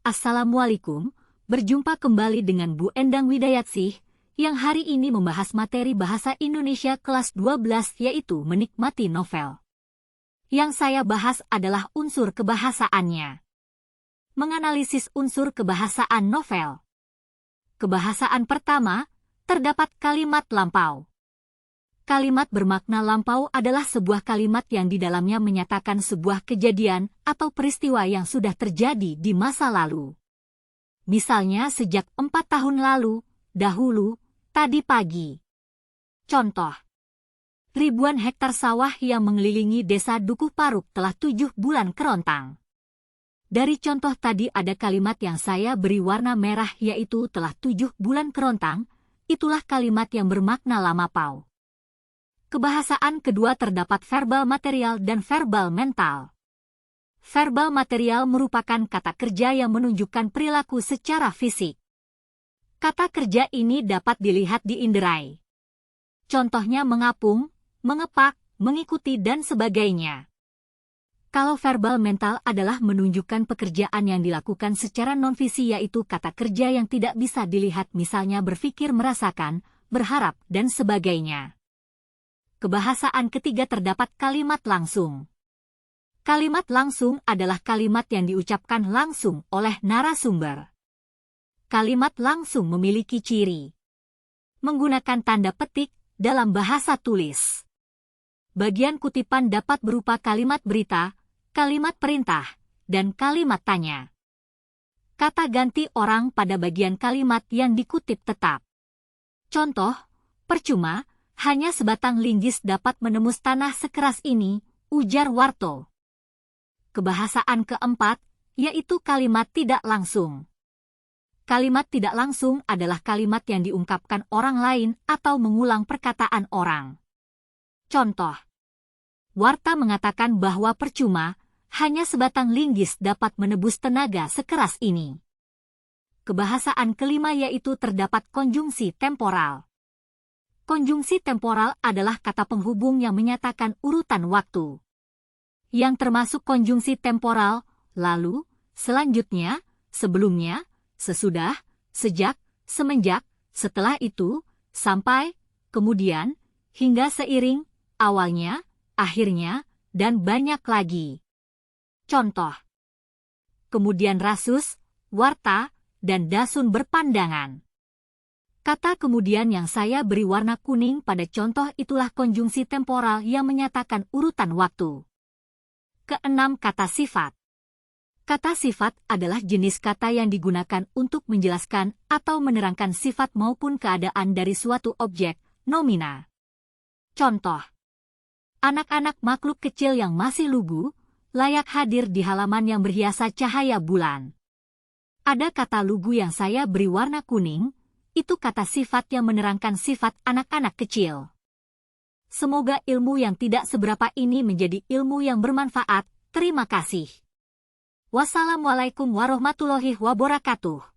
Assalamualaikum, berjumpa kembali dengan Bu Endang Widayatsih, yang hari ini membahas materi Bahasa Indonesia kelas 12 yaitu menikmati novel. Yang saya bahas adalah unsur kebahasaannya. Menganalisis unsur kebahasaan novel. Kebahasaan pertama, terdapat kalimat lampau. Kalimat bermakna lampau adalah sebuah kalimat yang di dalamnya menyatakan sebuah kejadian atau peristiwa yang sudah terjadi di masa lalu. Misalnya sejak 4 tahun lalu, dahulu, tadi pagi. Contoh. Ribuan hektar sawah yang mengelilingi desa Dukuh Paruk telah 7 bulan kerontang. Dari contoh tadi ada kalimat yang saya beri warna merah yaitu telah 7 bulan kerontang, itulah kalimat yang bermakna lampau. Kebahasaan kedua terdapat verbal material dan verbal mental. Verbal material merupakan kata kerja yang menunjukkan perilaku secara fisik. Kata kerja ini dapat dilihat di inderai. Contohnya mengapung, mengepak, mengikuti dan sebagainya. Kalau verbal mental adalah menunjukkan pekerjaan yang dilakukan secara non-visi yaitu kata kerja yang tidak bisa dilihat misalnya berpikir merasakan, berharap dan sebagainya. Kebahasaan ketiga terdapat kalimat langsung. Kalimat langsung adalah kalimat yang diucapkan langsung oleh narasumber. Kalimat langsung memiliki ciri menggunakan tanda petik dalam bahasa tulis. Bagian kutipan dapat berupa kalimat berita, kalimat perintah, dan kalimat tanya. Kata ganti orang pada bagian kalimat yang dikutip tetap. Contoh, percuma, hanya sebatang linggis dapat menembus tanah sekeras ini, ujar Warto. Kebahasaan keempat, yaitu kalimat tidak langsung. Kalimat tidak langsung adalah kalimat yang diungkapkan orang lain atau mengulang perkataan orang. Contoh. Warta mengatakan bahwa percuma, hanya sebatang linggis dapat menebus tenaga sekeras ini. Kebahasaan kelima yaitu terdapat konjungsi temporal. Konjungsi temporal adalah kata penghubung yang menyatakan urutan waktu. Yang termasuk konjungsi temporal, lalu, selanjutnya, sebelumnya, sesudah, sejak, semenjak, setelah itu, sampai, kemudian, hingga seiring, awalnya, akhirnya, dan banyak lagi. Contoh. Kemudian rasus, warta, dan dasun berpandangan. Kata kemudian yang saya beri warna kuning pada contoh itulah konjungsi temporal yang menyatakan urutan waktu. Keenam, kata sifat. Kata sifat adalah jenis kata yang digunakan untuk menjelaskan atau menerangkan sifat maupun keadaan dari suatu objek, nomina. Contoh. Anak-anak makhluk kecil yang masih lugu, layak hadir di halaman yang berhiasa cahaya bulan. Ada kata lugu yang saya beri warna kuning, itu kata sifat yang menerangkan sifat anak-anak kecil. Semoga ilmu yang tidak seberapa ini menjadi ilmu yang bermanfaat. Terima kasih. Wassalamualaikum warahmatullahi wabarakatuh.